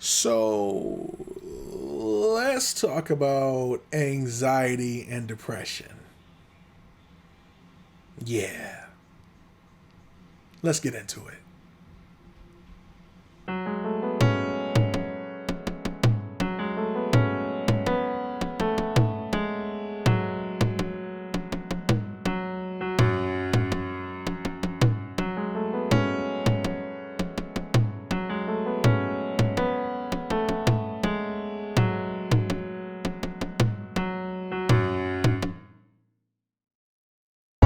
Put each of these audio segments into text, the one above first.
So let's talk about anxiety and depression. Yeah, let's get into it.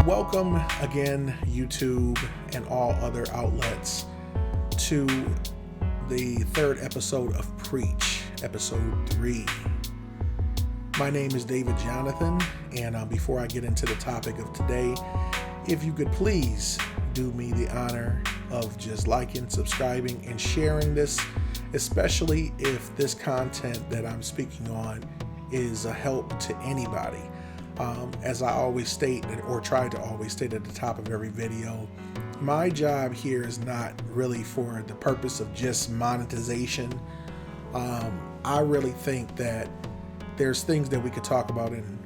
Welcome again, YouTube and all other outlets, to the third episode of Preach, episode 3. My name is David Jonathan, and before I get into the topic of today, if you could please do me the honor of just liking, subscribing, and sharing this, especially if this content that I'm speaking on is a help to anybody. As I always state, or try to always state at the top of every video, my job here is not really for the purpose of just monetization. I really think that there's things that we could talk about in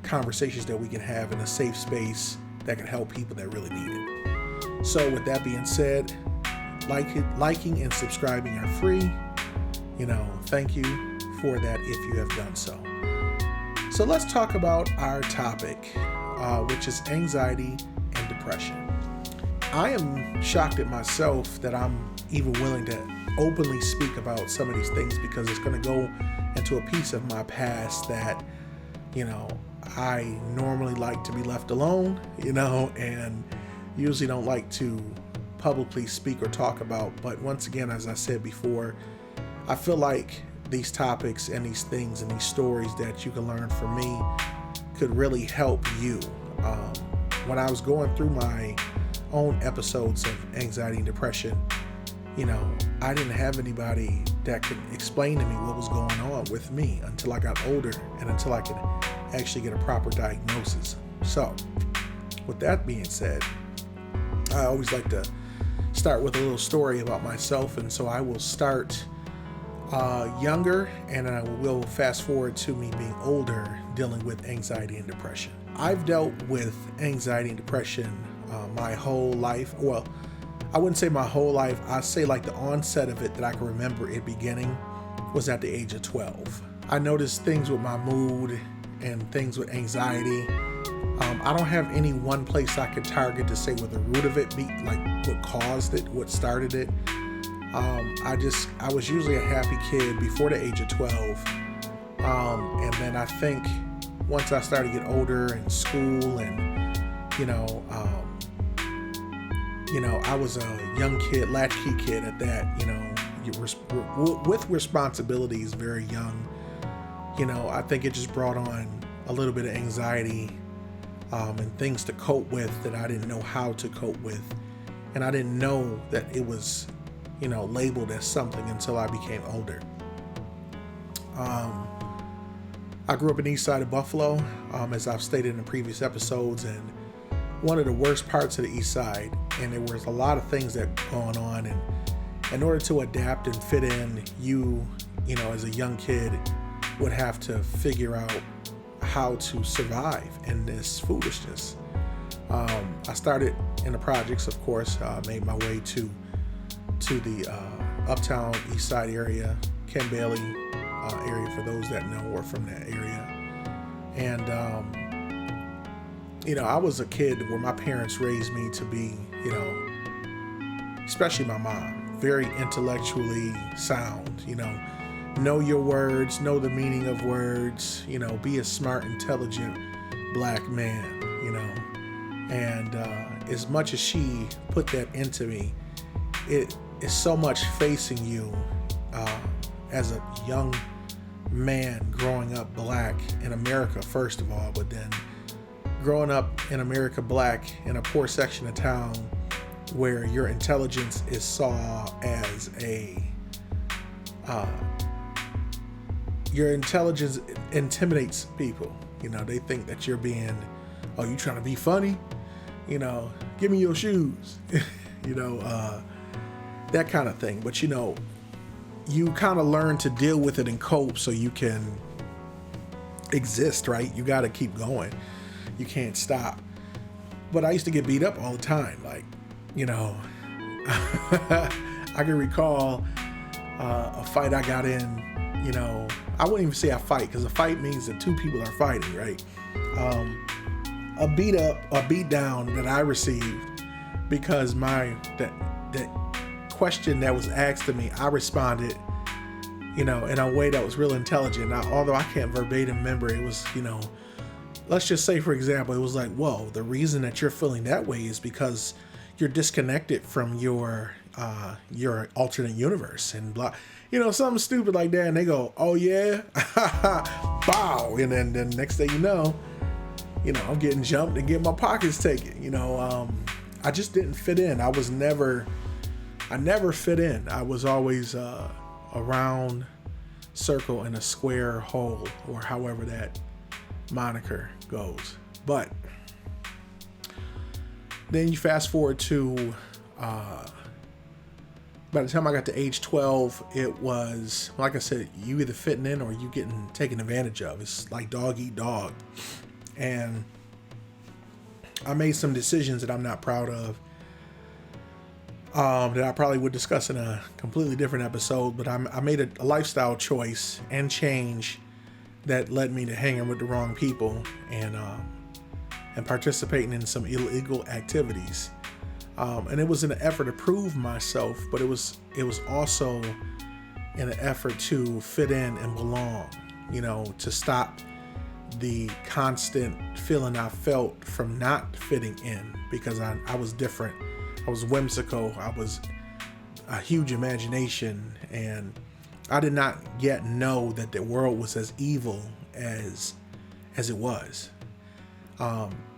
conversations that we can have in a safe space that can help people that really need it. So with that being said, liking and subscribing are free. Thank you for that if you have done so. So let's talk about our topic, which is anxiety and depression. I am shocked at myself that I'm even willing to openly speak about some of these things, because it's going to go into a piece of my past that, I normally like to be left alone, and usually don't like to publicly speak or talk about. But once again, as I said before, I feel like these topics and these things and these stories that you can learn from me could really help you. When I was going through my own episodes of anxiety and depression, I didn't have anybody that could explain to me what was going on with me until I got older and until I could actually get a proper diagnosis. So with that being said, I always like to start with a little story about myself, and so I will start younger, and I will fast forward to me being older, dealing with anxiety and depression. I've dealt with anxiety and depression my whole life. Well, I wouldn't say my whole life. I'd say like the onset of it that I can remember it beginning was at the age of 12. I noticed things with my mood and things with anxiety. I don't have any one place I could target to say what the root of it be, like what caused it, what started it. I was usually a happy kid before the age of 12. And then I think once I started to get older in school and, I was a young kid, latchkey kid at that, with responsibilities very young. I think it just brought on a little bit of anxiety, and things to cope with that I didn't know how to cope with. And I didn't know that it was labeled as something until I became older. I grew up in the east side of Buffalo, as I've stated in previous episodes, and one of the worst parts of the east side, and there was a lot of things that going on, and in order to adapt and fit in, you as a young kid would have to figure out how to survive in this foolishness. I started in the projects, of course, made my way to the uptown east side area, Ken Bailey area, for those that know or from that area. And I was a kid where my parents raised me to be, especially my mom, very intellectually sound. Know your words, know the meaning of words, be a smart, intelligent black man, and as much as she put that into me, it is so much facing you as a young man growing up black in America, first of all, but then growing up in America black in a poor section of town where your intelligence is saw as your intelligence intimidates people. They think that you're being, oh, you trying to be funny? Give me your shoes. That kind of thing. But you kind of learn to deal with it and cope so you can exist, right? You got to keep going. You can't stop. But I used to get beat up all the time. Like, I can recall a fight I got in, I wouldn't even say a fight, because a fight means that two people are fighting, right? A beat down that I received because that question that was asked to me, I responded, in a way that was real intelligent. Now, although I can't verbatim remember, it was, let's just say, for example, it was like, whoa, the reason that you're feeling that way is because you're disconnected from your alternate universe and blah, something stupid like that. And they go, oh yeah, bow. And then the next thing you know, I'm getting jumped and getting my pockets taken. I just didn't fit in. I never fit in. I was always a round circle in a square hole, or however that moniker goes. But then you fast forward to by the time I got to age 12, it was, like I said, you either fitting in or you getting taken advantage of. It's like dog eat dog. And I made some decisions that I'm not proud of, that I probably would discuss in a completely different episode. But I made a lifestyle choice and change that led me to hanging with the wrong people and participating in some illegal activities. And it was in an effort to prove myself, but it was also in an effort to fit in and belong, to stop the constant feeling I felt from not fitting in, because I was different. I was whimsical. I was a huge imagination, and I did not yet know that the world was as evil as it was.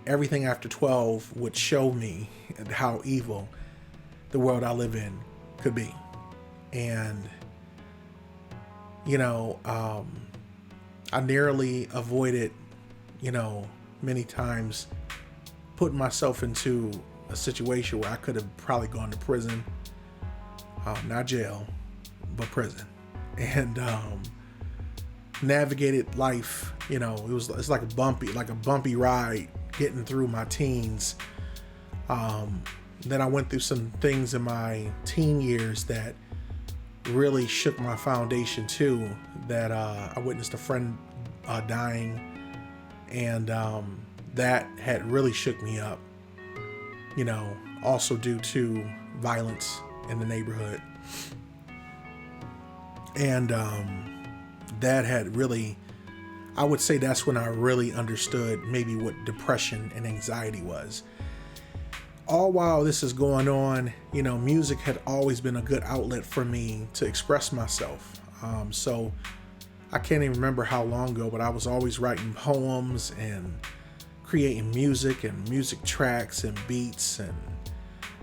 Everything after 12 would show me how evil the world I live in could be. And, I narrowly avoided, many times putting myself into a situation where I could have probably gone to prison, not jail, but prison, and navigated life. It's like a bumpy ride getting through my teens. Then I went through some things in my teen years that really shook my foundation too. That I witnessed a friend dying, and that had really shook me up. Also due to violence in the neighborhood, and that had really, I would say that's when I really understood maybe what depression and anxiety was. All while this is going on, music had always been a good outlet for me to express myself. So I can't even remember how long ago, but I was always writing poems and creating music and music tracks and beats, and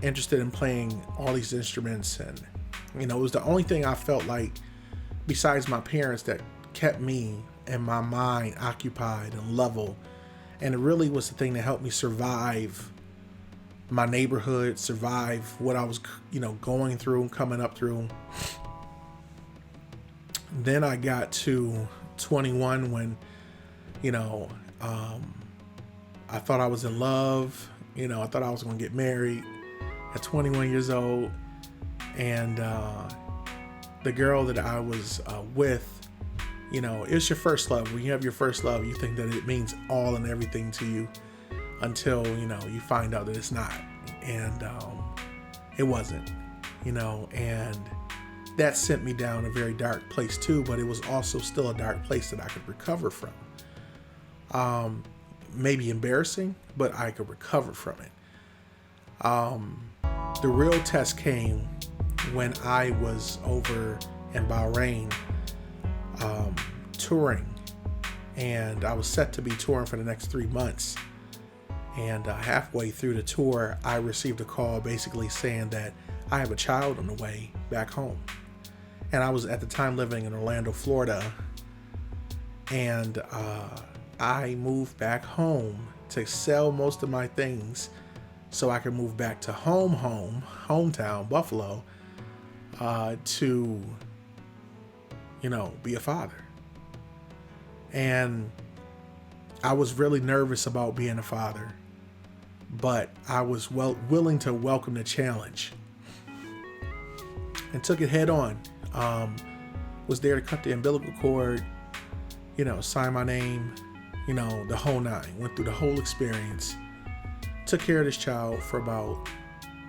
interested in playing all these instruments. And, it was the only thing I felt like, besides my parents, that kept me and my mind occupied and level. And it really was the thing that helped me survive my neighborhood, survive what I was, going through and coming up through. Then I got to 21 when, I thought I was in love. I thought I was going to get married at 21 years old. And the girl that I was with, it's your first love. When you have your first love, you think that it means all and everything to you until, you find out that it's not. And it wasn't, and that sent me down a very dark place too, but it was also still a dark place that I could recover from. Maybe embarrassing, but I could recover from it. The real test came when I was over in Bahrain, touring, and I was set to be touring for the next 3 months. And halfway through the tour, I received a call basically saying that I have a child on the way back home. And I was at the time living in Orlando, Florida. And I moved back home to sell most of my things so I could move back to hometown, Buffalo, to be a father. And I was really nervous about being a father, but I was willing to welcome the challenge and took it head on. Was there to cut the umbilical cord, sign my name, the whole nine. Went through the whole experience. Took care of this child for about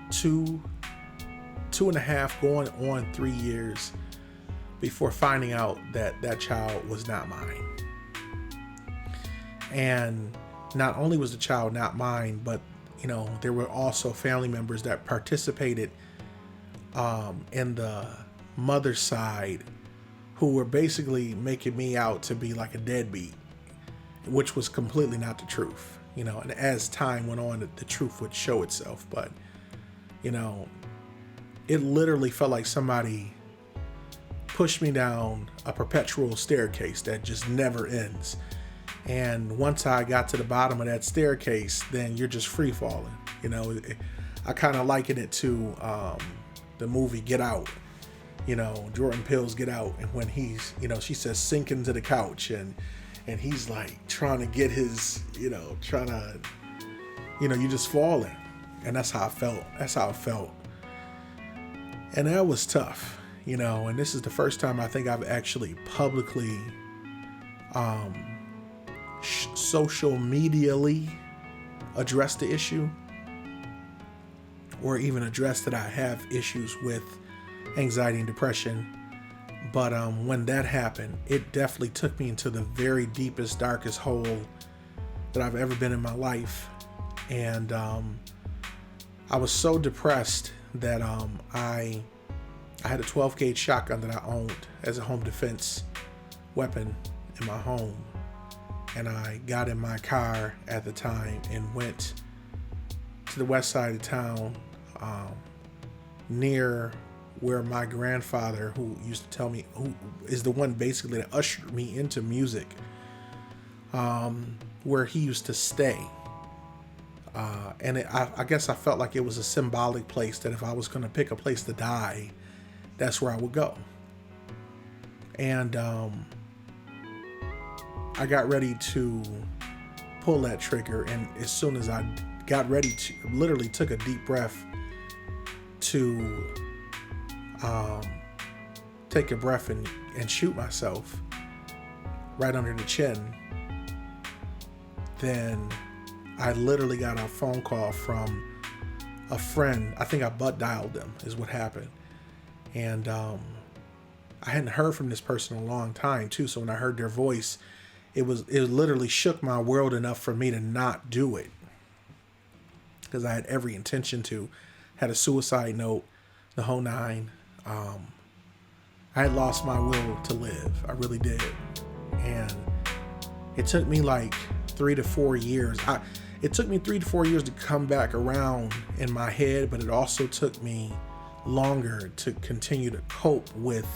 2.5, going on 3 years before finding out that child was not mine. And not only was the child not mine, but there were also family members that participated in the mother's side who were basically making me out to be like a deadbeat, which was completely not the truth. And as time went on, the truth would show itself. But it literally felt like somebody pushed me down a perpetual staircase that just never ends. And once I got to the bottom of that staircase, then you're just free falling. I kind of liken it to the movie Get Out. Jordan Peele's Get Out, and when he's, she says sink into the couch, and he's like trying to get his, you're just falling. And that's how I felt. And that was tough, and this is the first time I think I've actually publicly, social medially addressed the issue, or even addressed that I have issues with anxiety and depression. But when that happened, it definitely took me into the very deepest, darkest hole that I've ever been in my life. And I was so depressed that I had a 12 gauge shotgun that I owned as a home defense weapon in my home. And I got in my car at the time and went to the west side of town, near where my grandfather, who used to tell me, who is the one basically that ushered me into music, where he used to stay. And I guess I felt like it was a symbolic place, that if I was going to pick a place to die, that's where I would go. And I got ready to pull that trigger, and as soon as I got ready to, literally took a deep breath to take a breath and shoot myself right under the chin, then I literally got a phone call from a friend. I think I butt dialed them is what happened. And I hadn't heard from this person in a long time too. So when I heard their voice, it literally shook my world enough for me to not do it, because I had every intention to. Had a suicide note, the whole nine. I had lost my will to live. I really did. And it took me like 3 to 4 years. It took me 3 to 4 years to come back around in my head, but it also took me longer to continue to cope with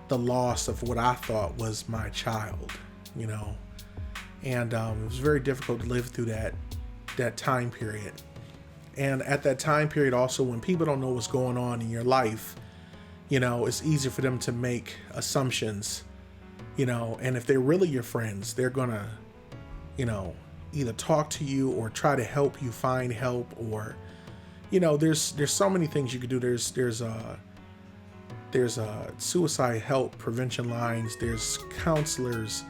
the loss of what I thought was my child, and it was very difficult to live through that time period. And at that time period also, when people don't know what's going on in your life, it's easy for them to make assumptions, and if they're really your friends, they're gonna, either talk to you or try to help you find help, or, there's so many things you could do. There's suicide help prevention lines. There's counselors.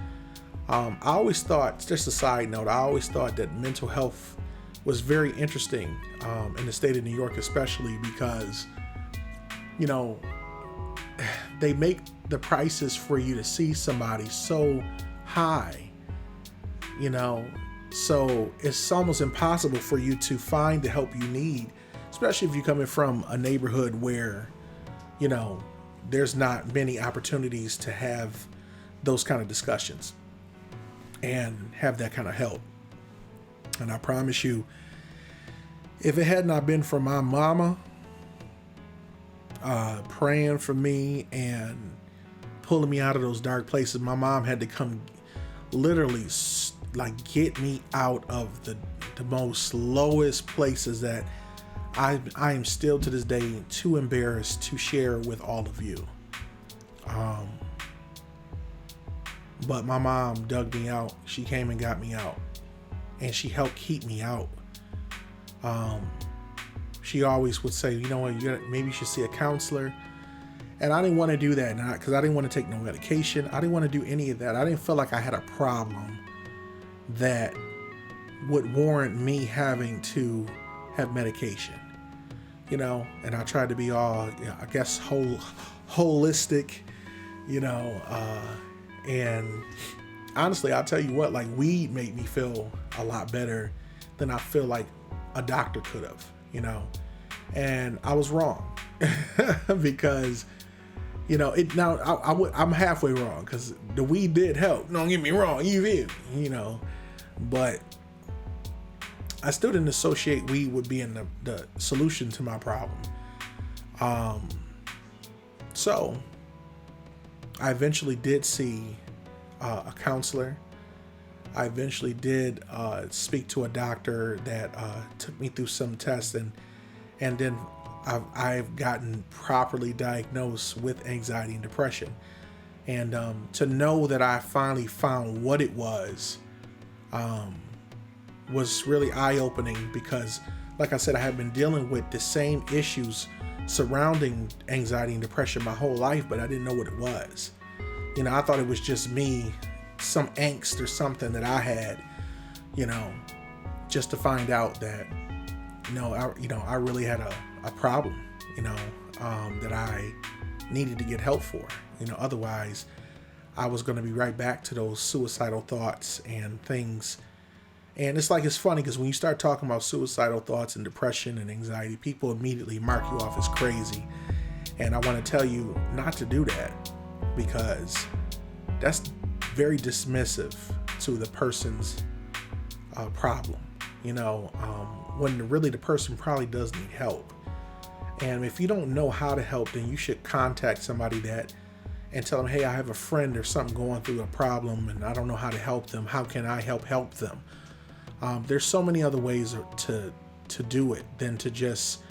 I always thought, just a side note, I always thought that mental health was very interesting in the state of New York, especially because, they make the prices for you to see somebody so high, so it's almost impossible for you to find the help you need, especially if you're coming from a neighborhood where, there's not many opportunities to have those kind of discussions and have that kind of help. And I promise you, if it had not been for my mama praying for me and pulling me out of those dark places, my mom had to come literally like get me out of the most lowest places that I am still to this day too embarrassed to share with all of you. But my mom dug me out. She came and got me out, and she helped keep me out. She always would say, you know what, maybe you should see a counselor. And I didn't want to do that because I didn't want to take no medication. I didn't want to do any of that. I didn't feel like I had a problem that would warrant me having to have medication, you know. And I tried to be all, I guess, holistic, you know. And honestly, I'll tell you what, like, weed made me feel a lot better than I feel like a doctor could have, you know. And I was wrong because, you know, I'm halfway wrong because the weed did help. Don't get me wrong, you know, but I still didn't associate weed with being the solution to my problem. So I eventually did see a counselor. I eventually did speak to a doctor that took me through some tests, and then I've gotten properly diagnosed with anxiety and depression. And to know that I finally found what it was really eye-opening because, like I said, I have been dealing with the same issues surrounding anxiety and depression my whole life, but I didn't know what it was. You know, I thought it was just me, some angst or something that I had, you know, just to find out that, I really had a problem, you know, that I needed to get help for. You know, otherwise I was going to be right back to those suicidal thoughts and things. And it's funny because when you start talking about suicidal thoughts and depression and anxiety, people immediately mark you off as crazy. And I want to tell you not to do that because that's very dismissive to the person's problem, you know, when really the person probably does need help. And if you don't know how to help, then you should contact somebody and tell them, hey, I have a friend or something going through a problem and I don't know how to help them. How can I help them? There's so many other ways to do it than to just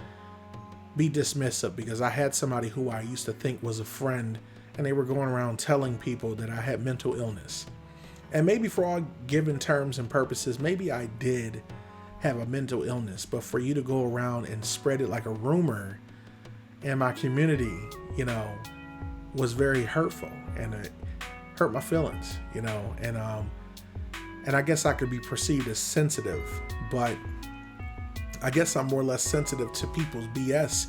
be dismissive, because I had somebody who I used to think was a friend and they were going around telling people that I had mental illness. And maybe for all given terms and purposes, maybe I did have a mental illness, but for you to go around and spread it like a rumor in my community, you know, was very hurtful, and it hurt my feelings, you know. And I guess I could be perceived as sensitive, but I guess I'm more or less sensitive to people's BS,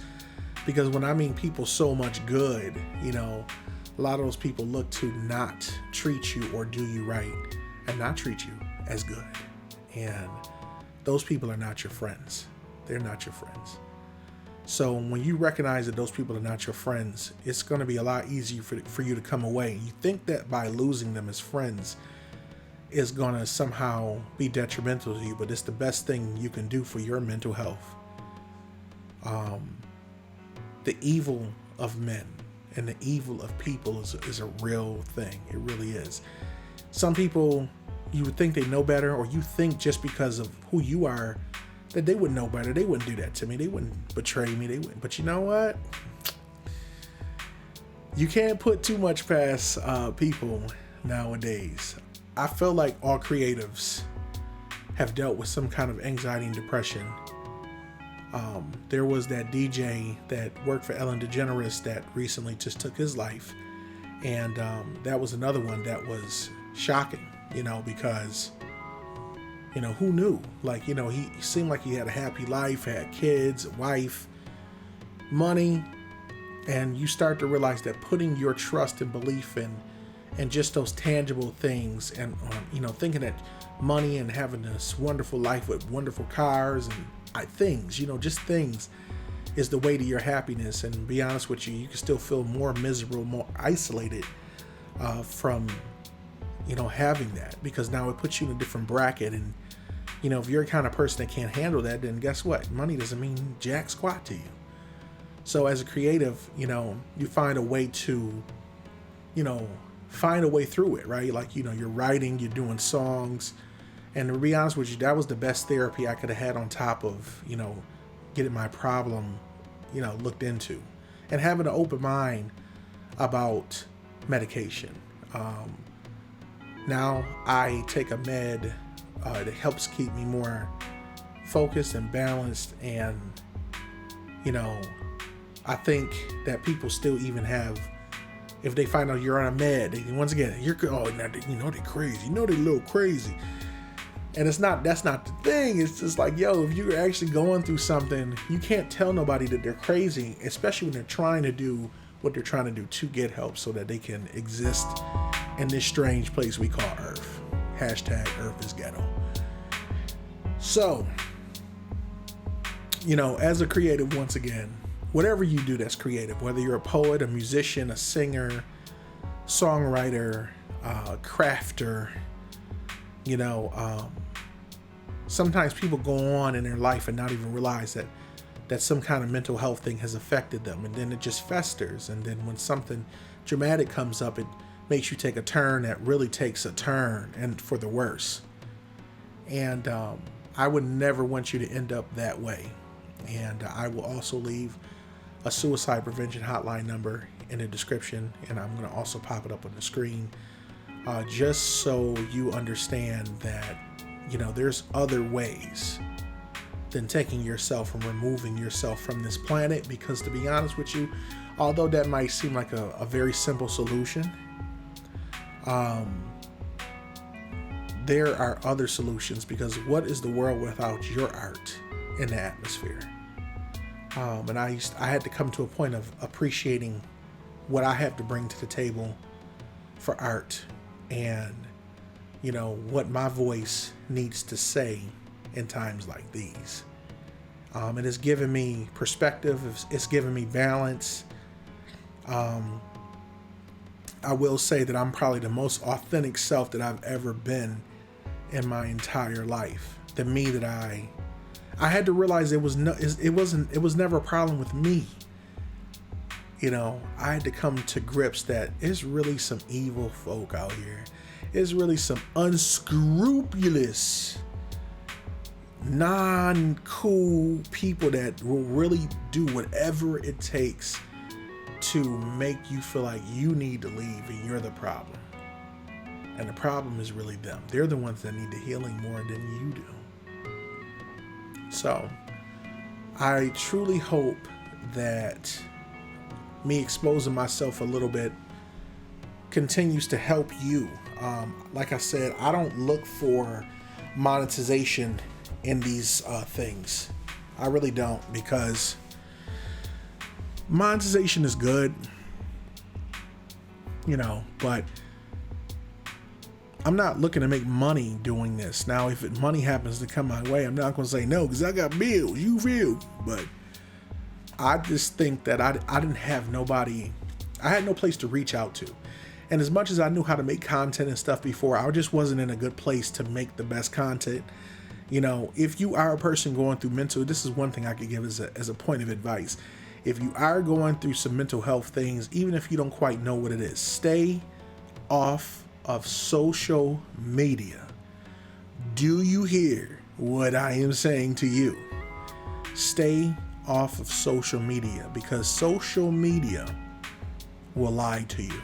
because when I mean people so much good, you know, a lot of those people look to not treat you or do you right and not treat you as good. And those people are not your friends. They're not your friends. So when you recognize that those people are not your friends, it's going to be a lot easier for you to come away. You think that by losing them as friends is going to somehow be detrimental to you, but it's the best thing you can do for your mental health. The evil of men and the evil of people is a real thing. It really is. Some people, you would think they know better, or you think just because of who you are that they would know better. They wouldn't do that to me. They wouldn't betray me. They wouldn't. But you know what? You can't put too much past people nowadays. I feel like all creatives have dealt with some kind of anxiety and depression. There was that DJ that worked for Ellen DeGeneres that recently just took his life. And that was another one that was shocking, you know, because, you know, who knew? Like, you know, he seemed like he had a happy life, had kids, a wife, money. And you start to realize that putting your trust and belief in just those tangible things, and, you know, thinking that money and having this wonderful life with wonderful cars and things, you know, just things, is the way to your happiness. And be honest with you, you can still feel more miserable, more isolated from, you know, having that, because now it puts you in a different bracket. And, you know, if you're the kind of person that can't handle that, then guess what? Money doesn't mean jack squat to you. So as a creative, you know, you find a way to, you know, find a way through it, right? Like, you know, you're writing, you're doing songs. And to be honest with you, that was the best therapy I could have had, on top of, you know, getting my problem, you know, looked into, and having an open mind about medication. Now I take a med that helps keep me more focused and balanced. And, I think that people still even have, if they find out you're on a med, once again, now they're crazy. They're a little crazy. And that's not the thing. It's just like, if you're actually going through something, you can't tell nobody that they're crazy, especially when they're trying to do what they're trying to do to get help so that they can exist in this strange place we call Earth. Hashtag Earth is ghetto. So, as a creative, once again, whatever you do that's creative, whether you're a poet, a musician, a singer, songwriter, crafter, sometimes people go on in their life and not even realize that some kind of mental health thing has affected them, and then it just festers. And then when something dramatic comes up, it makes you take a turn that really takes a turn, and for the worse. And I would never want you to end up that way. And I will also leave a suicide prevention hotline number in the description, and I'm going to also pop it up on the screen, just so you understand that there's other ways than taking yourself and removing yourself from this planet. Because to be honest with you, although that might seem like a very simple solution, there are other solutions. Because what is the world without your art in the atmosphere? And I had to come to a point of appreciating what I have to bring to the table for art, and what my voice needs to say in times like these. It has given me perspective. It's given me balance. I will say that I'm probably the most authentic self that I've ever been in my entire life. The me that I had to realize it was never a problem with me. I had to come to grips that it's really some evil folk out here. It's really some unscrupulous, non-cool people that will really do whatever it takes to make you feel like you need to leave and you're the problem. And the problem is really them. They're the ones that need the healing more than you do. So I truly hope that me exposing myself a little bit continues to help you. Like I said, I don't look for monetization in these things. I really don't, because monetization is good, but I'm not looking to make money doing this. Now, if money happens to come my way, I'm not going to say no, because I got bills, you feel. But I just think that I didn't have nobody, I had no place to reach out to. And as much as I knew how to make content and stuff before, I just wasn't in a good place to make the best content. If you are a person going through this is one thing I could give as a point of advice. If you are going through some mental health things, even if you don't quite know what it is, stay off of social media. Do you hear what I am saying to you? Stay off of social media, because social media will lie to you.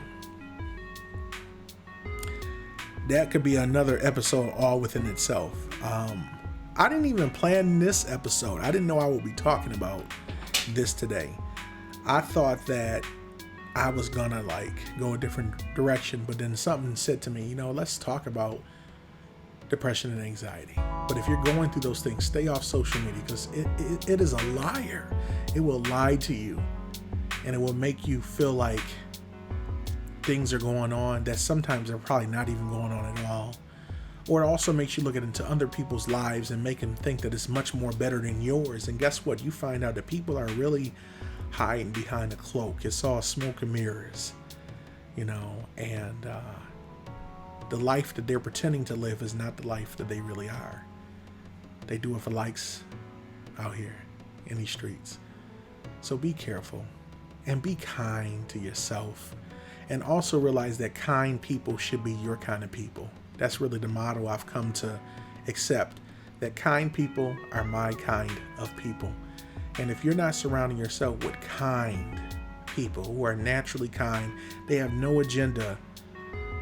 That could be another episode all within itself. I didn't even plan this episode. I didn't know I would be talking about this today. I thought that I was gonna go a different direction, but then something said to me, let's talk about depression and anxiety. But if you're going through those things, stay off social media, because it is a liar. It will lie to you, and it will make you feel like things are going on that sometimes are probably not even going on at all. Or it also makes you look into other people's lives and make them think that it's much more better than yours. And guess what? You find out that people are really hiding behind a cloak. It's all smoke and mirrors, and the life that they're pretending to live is not the life that they really are. They do it for likes out here in these streets. So be careful and be kind to yourself. And also realize that kind people should be your kind of people. That's really the motto I've come to accept, that kind people are my kind of people. And if you're not surrounding yourself with kind people who are naturally kind, they have no agenda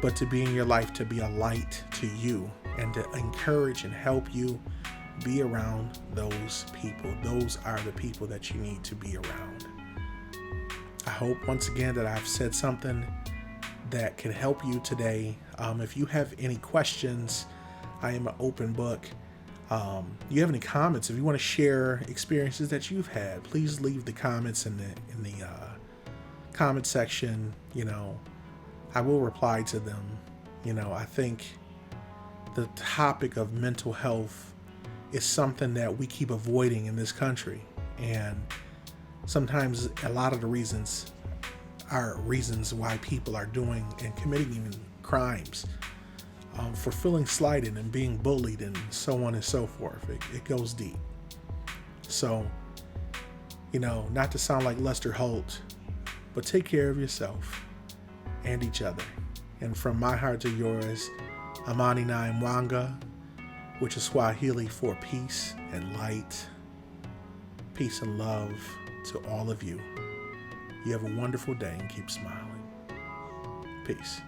but to be in your life to be a light to you and to encourage and help you be around those people. Those are the people that you need to be around. I hope once again that I've said something that can help you today. If you have any questions, I am an open book. You have any comments? If you want to share experiences that you've had, please leave the comments in the comment section. I will reply to them. I think the topic of mental health is something that we keep avoiding in this country, and sometimes a lot of the reasons are reasons why people are doing and committing even crimes, for feeling slighted and being bullied and so on and so forth. It goes deep. So, not to sound like Lester Holt, but take care of yourself and each other. And from my heart to yours, Amani na Mwanga, which is Swahili for peace and light, peace and love to all of you. You have a wonderful day and keep smiling. Peace.